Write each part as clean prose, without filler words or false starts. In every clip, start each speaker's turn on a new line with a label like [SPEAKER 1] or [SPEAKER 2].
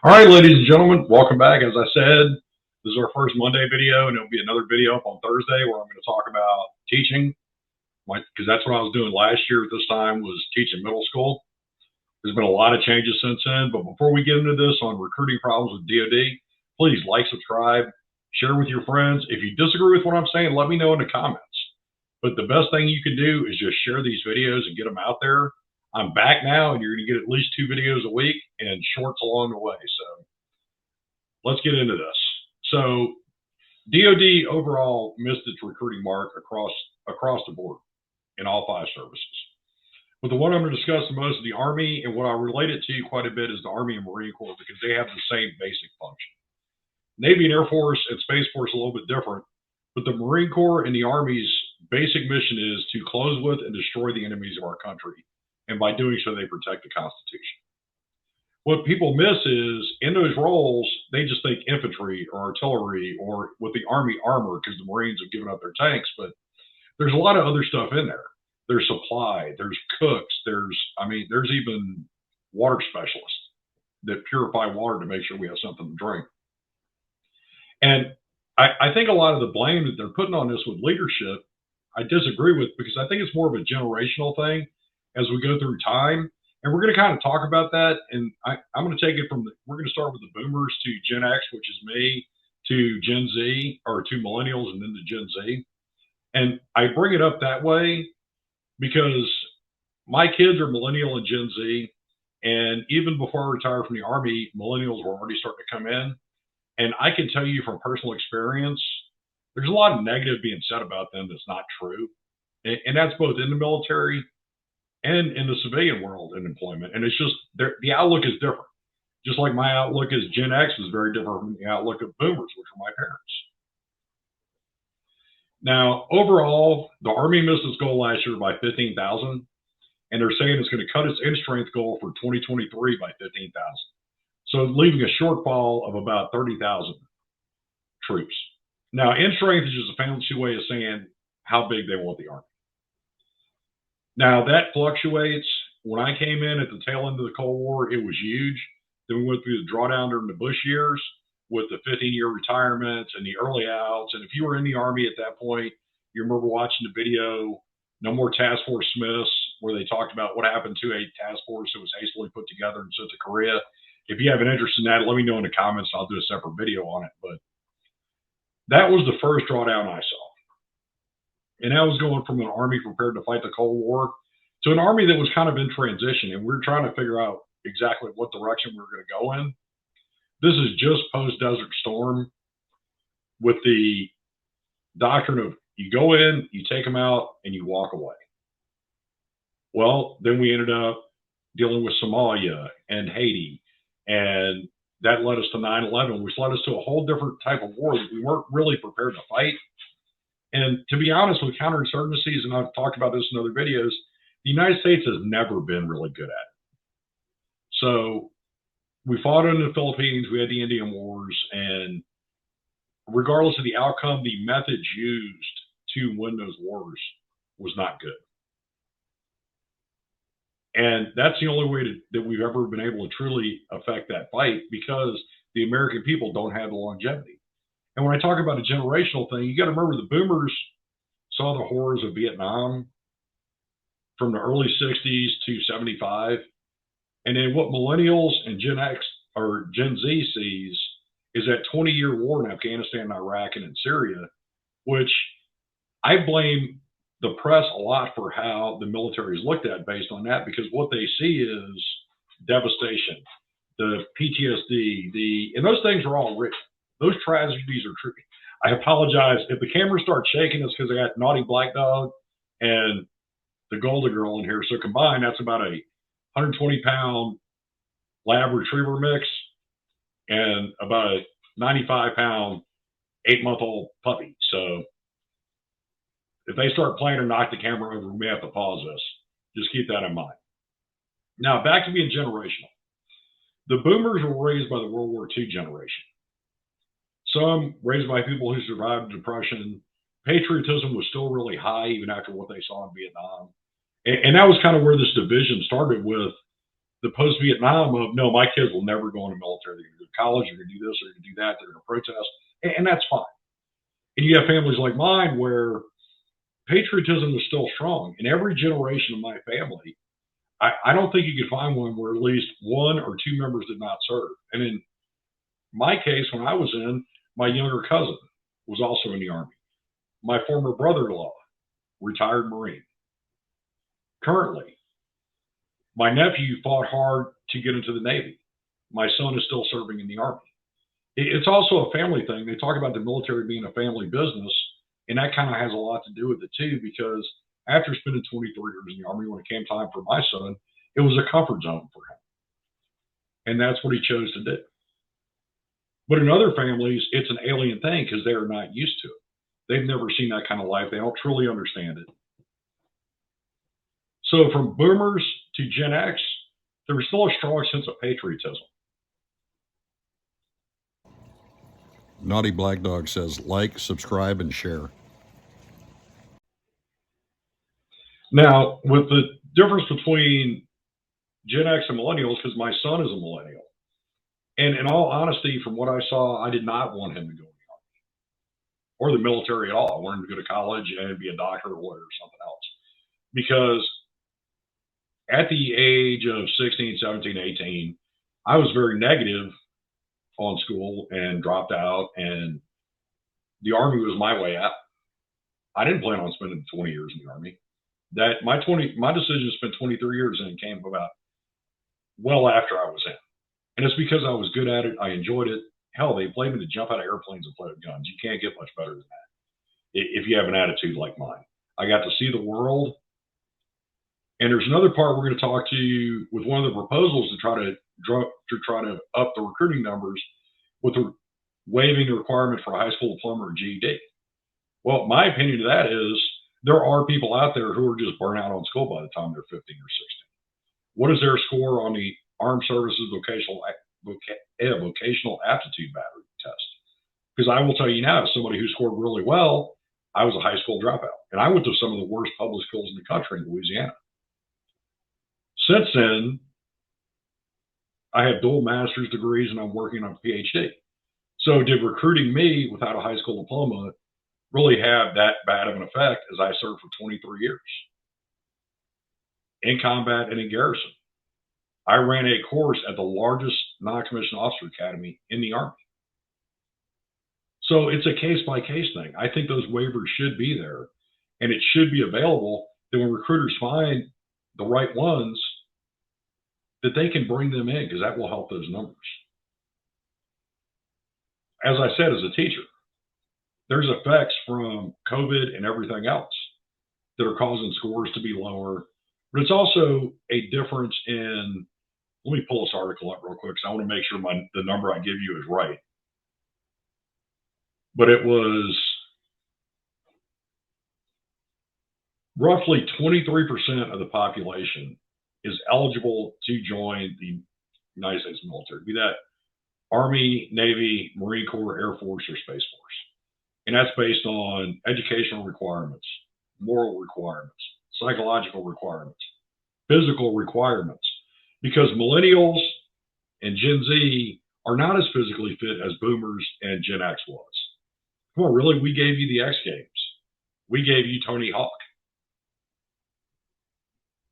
[SPEAKER 1] All right, ladies and gentlemen, welcome back. As I said, this is our first Monday video, and it'll be another video up on Thursday where I'm going to talk about teaching, because that's what I was doing last year at this time, was teaching middle school. There's been a lot of changes since then, but before we get into this on recruiting problems with DoD, please like, subscribe, share with your friends. If you disagree with what I'm saying, let me know in the comments. But the best thing you can do is just share these videos and get them out there. I'm back now, and you're going to get at least 2 videos a week and shorts along the way. So let's get into this. So DoD overall missed its recruiting mark across the board in all 5 services. But the one I'm going to discuss the most is the Army, and what I relate it to quite a bit is the Army and Marine Corps, because they have the same basic function. Navy and Air Force and Space Force are a little bit different, but the Marine Corps and the Army's basic mission is to close with and destroy the enemies of our country. And by doing so, they protect the Constitution. What people miss is, in those roles, they just think infantry or artillery or with the Army armor, because the Marines have given up their tanks, but there's a lot of other stuff in there. There's supply, there's cooks, there's even water specialists that purify water to make sure we have something to drink. And I think a lot of the blame that they're putting on this with leadership, I disagree with, because I think it's more of a generational thing as we go through time. And we're going to kind of talk about that. And I'm going to take it from we're going to start with the boomers to Gen X, which is me, to Gen Z, or to millennials, and then to Gen Z. And I bring it up that way because my kids are millennial and Gen Z. And even before I retired from the Army, millennials were already starting to come in. And I can tell you from personal experience, there's a lot of negative being said about them that's not true. And that's both in the military and in the civilian world in employment. And it's just, the outlook is different. Just like my outlook as Gen X is very different from the outlook of boomers, which are my parents. Now, overall, the Army missed its goal last year by 15,000, and they're saying it's going to cut its end strength goal for 2023 by 15,000. So leaving a shortfall of about 30,000 troops. Now, end strength is just a fancy way of saying how big they want the Army. Now, that fluctuates. When I came in at the tail end of the Cold War, it was huge. Then we went through the drawdown during the Bush years with the 15-year retirements and the early outs. And if you were in the Army at that point, you remember watching the video, No More Task Force Smiths, where they talked about what happened to a task force that was hastily put together and sent to Korea. If you have an interest in that, let me know in the comments. I'll do a separate video on it. But that was the first drawdown I saw. And that was going from an Army prepared to fight the Cold War to an Army that was kind of in transition. And we're trying to figure out exactly what direction we were going to go in. This is just post-Desert Storm with the doctrine of you go in, you take them out, and you walk away. Well, then we ended up dealing with Somalia and Haiti. And that led us to 9/11, which led us to a whole different type of war that we weren't really prepared to fight. And to be honest, with counterinsurgencies, and I've talked about this in other videos, the United States has never been really good at it. So we fought in the Philippines, we had the Indian Wars, and regardless of the outcome, the methods used to win those wars was not good. And that's the only way that we've ever been able to truly affect that fight, because the American people don't have the longevity. And when I talk about a generational thing, you got to remember the boomers saw the horrors of Vietnam from the early 60s to 75. And then what millennials and Gen X or Gen Z sees is that 20-year war in Afghanistan, Iraq, and in Syria, which I blame the press a lot for how the military is looked at based on that, because what they see is devastation, the PTSD, and those things are all real. Those tragedies are true. I apologize. If the camera starts shaking, it's because I got Naughty Black Dog and the Golden Girl in here. So combined, that's about a 120-pound lab retriever mix and about a 95-pound 8-month-old puppy. So if they start playing or knock the camera over, we may have to pause this. Just keep that in mind. Now, back to being generational. The boomers were raised by the World War II generation. Some raised by people who survived the Depression. Patriotism was still really high even after what they saw in Vietnam. And that was kind of where this division started with the post-Vietnam of, no, my kids will never go in the military. They're going to go to college, they're going to do this, they're going to do that, they're going to protest, and that's fine. And you have families like mine where patriotism is still strong. In every generation of my family, I don't think you could find one where at least one or two members did not serve. And in my case, when I was in, my younger cousin was also in the Army. My former brother-in-law, retired Marine. Currently, my nephew fought hard to get into the Navy. My son is still serving in the Army. It's also a family thing. They talk about the military being a family business, and that kind of has a lot to do with it too, because after spending 23 years in the Army, when it came time for my son, it was a comfort zone for him. And that's what he chose to do. But in other families, it's an alien thing because they are not used to it. They've never seen that kind of life. They don't truly understand it. So from boomers to Gen X, there was still a strong sense of patriotism.
[SPEAKER 2] Naughty Black Dog says, like, subscribe, and share.
[SPEAKER 1] Now, with the difference between Gen X and millennials, because my son is a millennial, and in all honesty, from what I saw, I did not want him to go in the Army or the military at all. I wanted him to go to college and be a doctor or lawyer or something else. Because at the age of 16, 17, 18, I was very negative on school and dropped out, and the Army was my way out. I didn't plan on spending 20 years in the Army. My decision to spend 23 years in came about well after I was in. And it's because I was good at it. I enjoyed it. Hell, they played me to jump out of airplanes and play with guns. You can't get much better than that if you have an attitude like mine. I got to see the world. And there's another part we're going to talk to you with one of the proposals to try to up the recruiting numbers with the waiving the requirement for a high school diploma or GED. Well, my opinion of that is there are people out there who are just burnt out on school by the time they're 15 or 16. What is their score on the Armed Services Vocational Aptitude Battery Test? Because I will tell you now, as somebody who scored really well, I was a high school dropout. And I went to some of the worst public schools in the country in Louisiana. Since then, I have dual master's degrees and I'm working on a PhD. So did recruiting me without a high school diploma really have that bad of an effect as I served for 23 years in combat and in garrison? I ran a course at the largest non-commissioned officer academy in the Army. So it's a case-by-case thing. I think those waivers should be there, and it should be available that when recruiters find the right ones, that they can bring them in, because that will help those numbers. As I said, as a teacher, there's effects from COVID and everything else that are causing scores to be lower. But it's also a difference in, let me pull this article up real quick, because I want to make sure the number I give you is right. But it was roughly 23% of the population is eligible to join the United States military, be that Army, Navy, Marine Corps, Air Force, or Space Force. And that's based on educational requirements, moral requirements, psychological requirements, physical requirements, because millennials and Gen Z are not as physically fit as boomers and Gen X was. Come on, really? We gave you the X Games. We gave you Tony Hawk.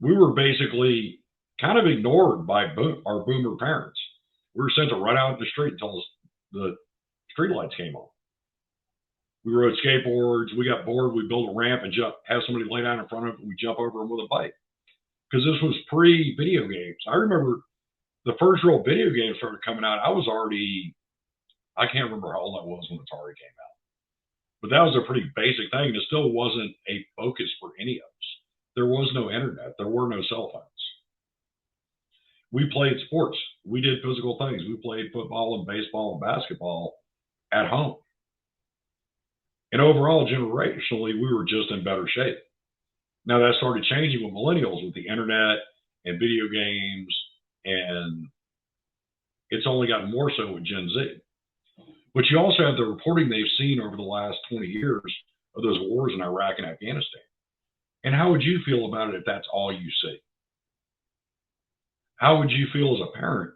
[SPEAKER 1] We were basically kind of ignored by our boomer parents. We were sent to run out in the street until the street lights came on. We rode skateboards. We got bored. We built a ramp and have somebody lay down in front of it, and we jump over them with a bike. Because this was pre-video games. I remember the first real video game started coming out. I was already, I can't remember how old I was when Atari came out. But that was a pretty basic thing. And it still wasn't a focus for any of us. There was no internet. There were no cell phones. We played sports. We did physical things. We played football and baseball and basketball at home. And overall, generationally, we were just in better shape. Now that started changing with millennials, with the internet and video games, and it's only gotten more so with Gen Z. But you also have the reporting they've seen over the last 20 years of those wars in Iraq and Afghanistan. And how would you feel about it if that's all you see? How would you feel as a parent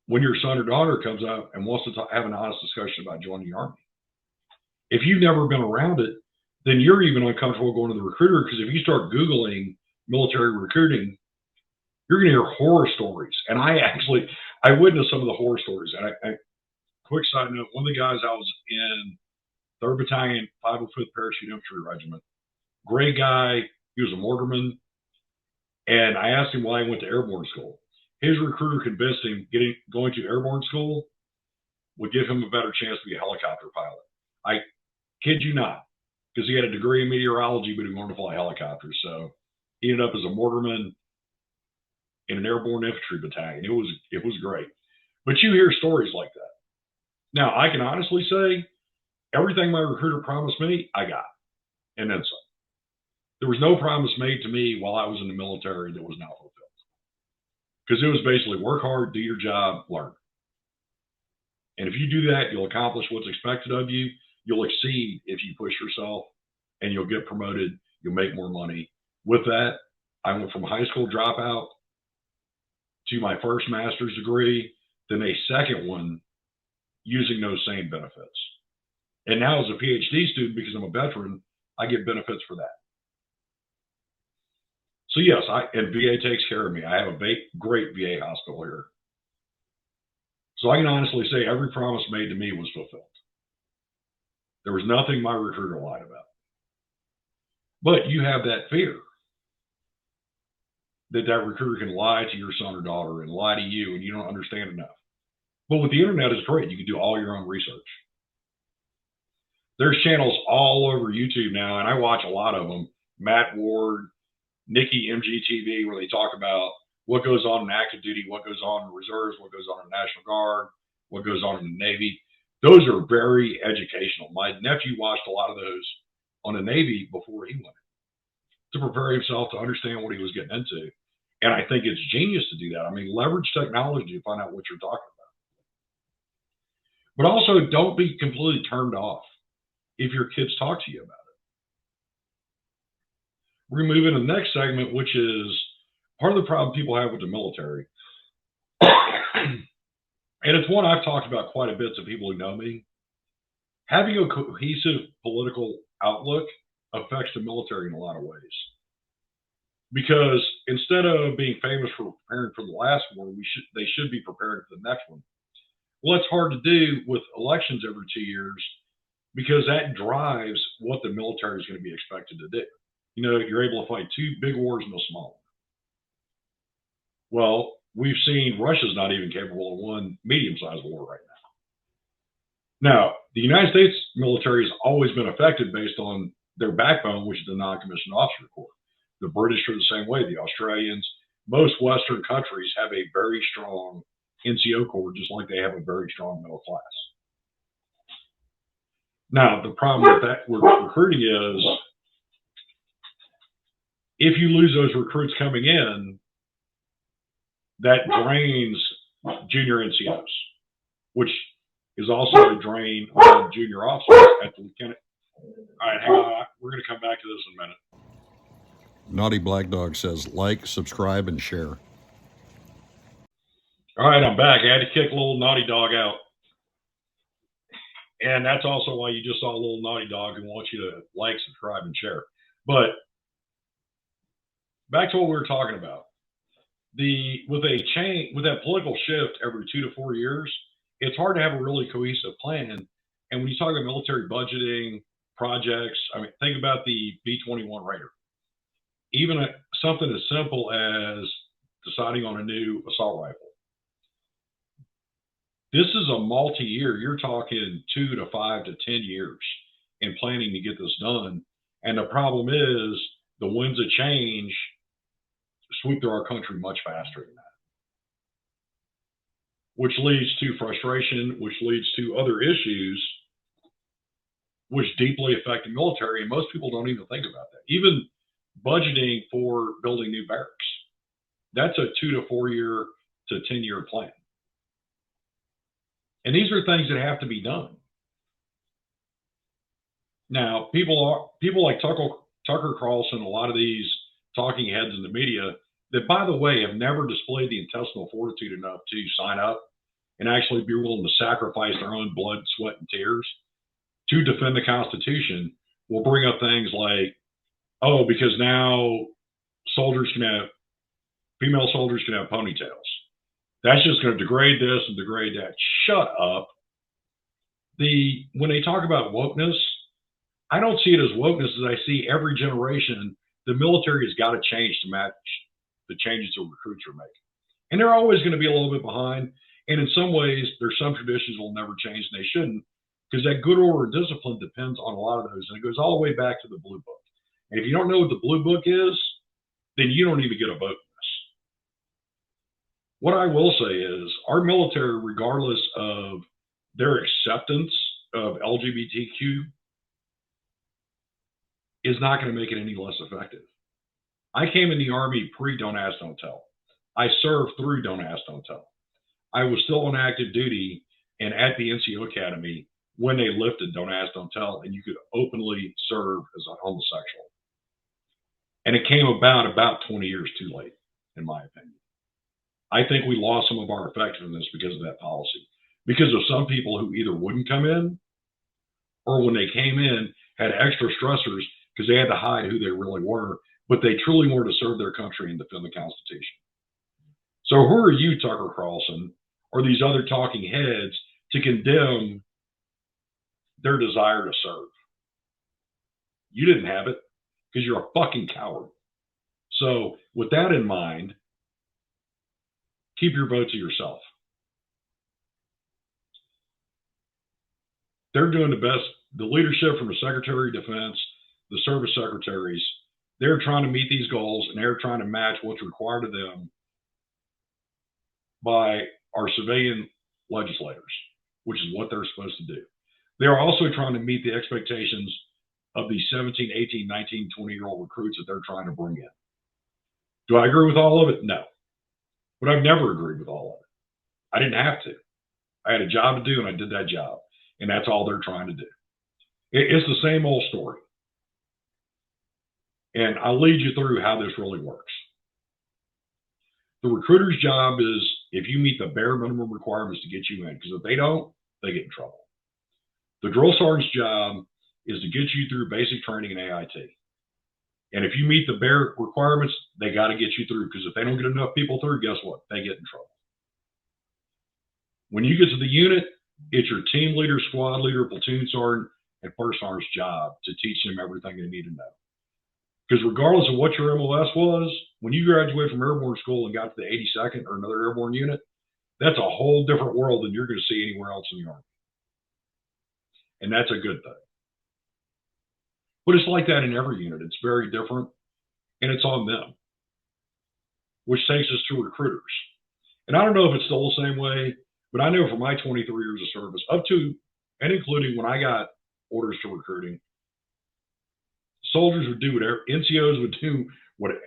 [SPEAKER 1] when your son or daughter comes up and wants to have an honest discussion about joining the Army? If you've never been around it, then you're even uncomfortable going to the recruiter, because if you start Googling military recruiting, you're going to hear horror stories. And I witnessed some of the horror stories. And quick side note, one of the guys I was in 3rd Battalion, 505th Parachute Infantry Regiment, great guy, he was a mortarman. And I asked him why he went to airborne school. His recruiter convinced him going to airborne school would give him a better chance to be a helicopter pilot. I kid you not, because he had a degree in meteorology, but he wanted to fly helicopters. So he ended up as a mortarman in an airborne infantry battalion. It was great. But you hear stories like that. Now, I can honestly say everything my recruiter promised me, I got, and then some. There was no promise made to me while I was in the military that was not fulfilled. Because it was basically work hard, do your job, learn. And if you do that, you'll accomplish what's expected of you. You'll exceed if you push yourself, and you'll get promoted. You'll make more money. With that, I went from high school dropout to my first master's degree, then a second one using those same benefits. And now as a PhD student, because I'm a veteran, I get benefits for that. So yes, and VA takes care of me. I have a great VA hospital here. So I can honestly say every promise made to me was fulfilled. There was nothing my recruiter lied about. But you have that fear that recruiter can lie to your son or daughter and lie to you, and you don't understand enough. But with the internet, it's great. You can do all your own research. There's channels all over YouTube now, and I watch a lot of them. Matt Ward, Nikki MGTV, where they talk about what goes on in active duty, what goes on in reserves, what goes on in the National Guard, what goes on in the Navy. Those are very educational. My nephew watched a lot of those on the Navy before he went to prepare himself to understand what he was getting into. And I think it's genius to do that. I mean, leverage technology to find out what you're talking about. But also, don't be completely turned off if your kids talk to you about it. We're moving to the next segment, which is part of the problem people have with the military. And it's one I've talked about quite a bit to people who know me. Having a cohesive political outlook affects the military in a lot of ways. Because instead of being famous for preparing for the last war, they should be preparing for the next one. Well, it's hard to do with elections every 2 years, because that drives what the military is going to be expected to do. You know, you're able to fight 2 big wars in a small one. Well, we've seen Russia's not even capable of one medium-sized war right now. Now, the United States military has always been affected based on their backbone, which is the non-commissioned officer corps. The British are the same way, the Australians. Most Western countries have a very strong NCO corps, just like they have a very strong middle class. Now, the problem with recruiting is, if you lose those recruits coming in, that drains junior NCOs, which is also a drain on junior officers at the lieutenant. All right, hang on. We're going to come back to this in a minute.
[SPEAKER 2] Naughty Black Dog says like, subscribe, and share.
[SPEAKER 1] All right, I'm back. I had to kick little Naughty Dog out. And that's also why you just saw a little Naughty Dog who wants you to like, subscribe, and share. But back to what we were talking about. With that political shift every 2 to 4 years, it's hard to have a really cohesive plan. And when you talk about military budgeting, projects, I mean, think about the B-21 Raider. Even something as simple as deciding on a new assault rifle. This is a multi-year. You're talking 2 to 5 to 10 years in planning to get this done. And the problem is the winds of change sweep through our country much faster than that, which leads to frustration, which leads to other issues, which deeply affect the military. And most people don't even think about that. Even budgeting for building new barracks, that's a 2 to 4 year to 10 year plan. And these are things that have to be done. Now, people like Tucker Carlson, a lot of these talking heads in the media, that, by the way, have never displayed the intestinal fortitude enough to sign up and actually be willing to sacrifice their own blood, sweat, and tears to defend the Constitution will bring up things like, oh, because now female soldiers can have ponytails. That's just going to degrade this and degrade that. Shut up. When they talk about wokeness, I don't see it as wokeness as I see every generation. The military has got to change to match the changes the recruits are making. And they're always going to be a little bit behind. And in some ways, there's some traditions will never change, and they shouldn't, because that good order and discipline depends on a lot of those. And it goes all the way back to the Blue Book. And if you don't know what the Blue Book is, then you don't even get a vote in this. What I will say is our military, regardless of their acceptance of LGBTQ, is not going to make it any less effective. I came in the Army pre-Don't Ask, Don't Tell. I served through Don't Ask, Don't Tell. I was still on active duty and at the NCO Academy when they lifted Don't Ask, Don't Tell, and you could openly serve as a homosexual. And it came about 20 years too late, in my opinion. I think we lost some of our effectiveness because of that policy, because of some people who either wouldn't come in or when they came in had extra stressors because they had to hide who they really were, but they truly wanted to serve their country and defend the Constitution. So who are you, Tucker Carlson, or these other talking heads to condemn their desire to serve? You didn't have it because you're a fucking coward. So with that in mind, keep your vote to yourself. They're doing the best. The leadership from the Secretary of Defense, the service secretaries, they're trying to meet these goals, and they're trying to match what's required of them by our civilian legislators, which is what they're supposed to do. They're also trying to meet the expectations of these 17, 18, 19, 20-year-old recruits that they're trying to bring in. Do I agree with all of it? No. But I've never agreed with all of it. I didn't have to. I had a job to do, and I did that job. And that's all they're trying to do. It's the same old story. And I'll lead you through how this really works. The recruiter's job is if you meet the bare minimum requirements to get you in, because if they don't, they get in trouble. The drill sergeant's job is to get you through basic training in AIT. And if you meet the bare requirements, they got to get you through, because if they don't get enough people through, guess what? They get in trouble. When you get to the unit, it's your team leader, squad leader, platoon sergeant, and first sergeant's job to teach them everything they need to know. Because regardless of what your MOS was, when you graduated from airborne school and got to the 82nd or another airborne unit, that's a whole different world than you're going to see anywhere else in the Army. And that's a good thing. But it's like that in every unit. It's very different, and it's on them, which takes us to recruiters. And I don't know if it's still the same way, but I know for my 23 years of service, up to and including when I got orders to recruiting, soldiers would do whatever, NCOs would do whatever,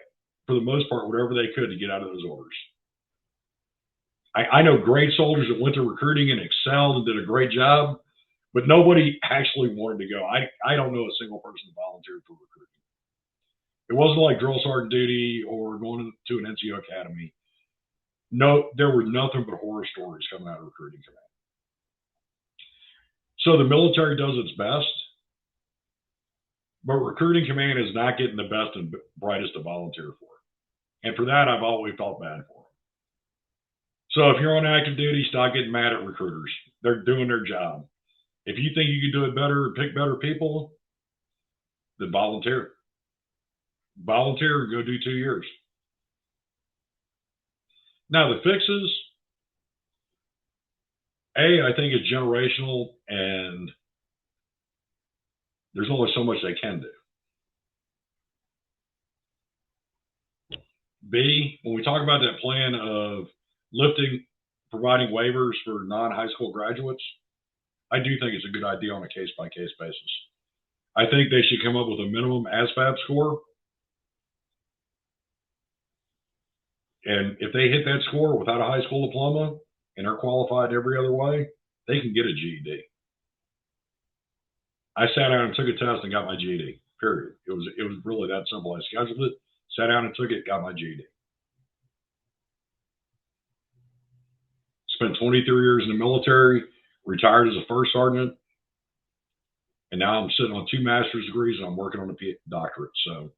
[SPEAKER 1] for the most part, whatever they could to get out of those orders. I know great soldiers that went to recruiting and excelled and did a great job, but nobody actually wanted to go. I don't know a single person that volunteered for recruiting. It wasn't like drill sergeant duty or going to an NCO academy. No, there were nothing but horror stories coming out of recruiting command. So the military does its best, but recruiting command is not getting the best and brightest to volunteer for. And for that, I've always felt bad for them. So if you're on active duty, stop getting mad at recruiters. They're doing their job. If you think you can do it better and pick better people, then volunteer. Volunteer and go do 2 years. Now, the fixes, I think it's generational, and there's only so much they can do. B, when we talk about that plan of providing waivers for non-high school graduates, I do think it's a good idea on a case-by-case basis. I think they should come up with a minimum ASVAB score. And if they hit that score without a high school diploma and are qualified every other way, they can get a GED. I sat down and took a test and got my GED, period. It was really that simple. I scheduled it, sat down and took it, got my GED. Spent 23 years in the military, retired as a first sergeant, and now I'm sitting on 2 master's degrees and I'm working on a doctorate. So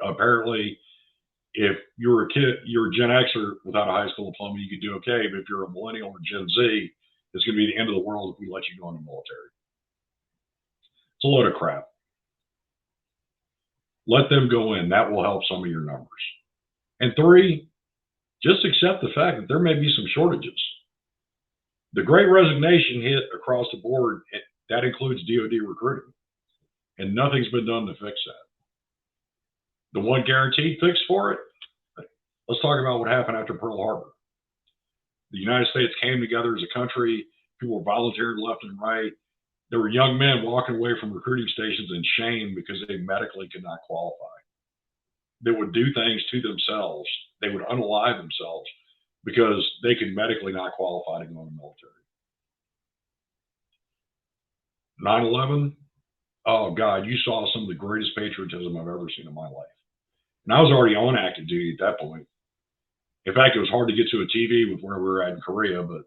[SPEAKER 1] apparently, if you're a kid, you're a Gen Xer without a high school diploma, you could do okay. But if you're a millennial or Gen Z, it's going to be the end of the world if we let you go in the military. It's a load of crap. Let them go in. That will help some of your numbers. And 3, just accept the fact that there may be some shortages. The Great Resignation hit across the board. That includes DoD recruiting. And nothing's been done to fix that. The one guaranteed fix for it, let's talk about what happened after Pearl Harbor. The United States came together as a country. People volunteered left and right. There were young men walking away from recruiting stations in shame because they medically could not qualify. They would do things to themselves. They would unalive themselves because they could medically not qualify to go in the military. 9/11, oh God, you saw some of the greatest patriotism I've ever seen in my life. And I was already on active duty at that point. In fact, it was hard to get to a TV with where we were at in Korea, but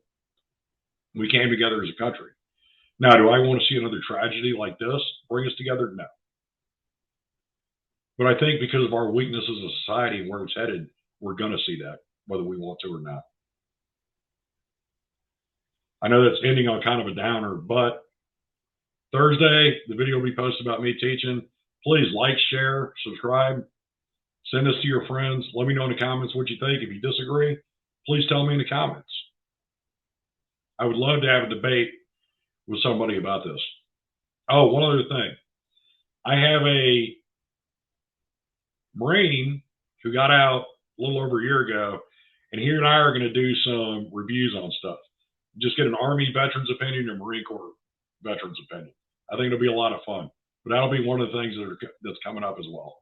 [SPEAKER 1] we came together as a country. Now, do I want to see another tragedy like this bring us together? No. But I think because of our weaknesses as a society and where it's headed, we're going to see that, whether we want to or not. I know that's ending on kind of a downer, but Thursday, the video will be posted about me teaching. Please like, share, subscribe, send this to your friends. Let me know in the comments what you think. If you disagree, please tell me in the comments. I would love to have a debate with somebody about this. Oh, one other thing. I have a Marine who got out a little over a year ago, and he and I are going to do some reviews on stuff. Just get an Army veteran's opinion and Marine Corps veteran's opinion. I think it'll be a lot of fun, but that'll be one of the things that's coming up as well.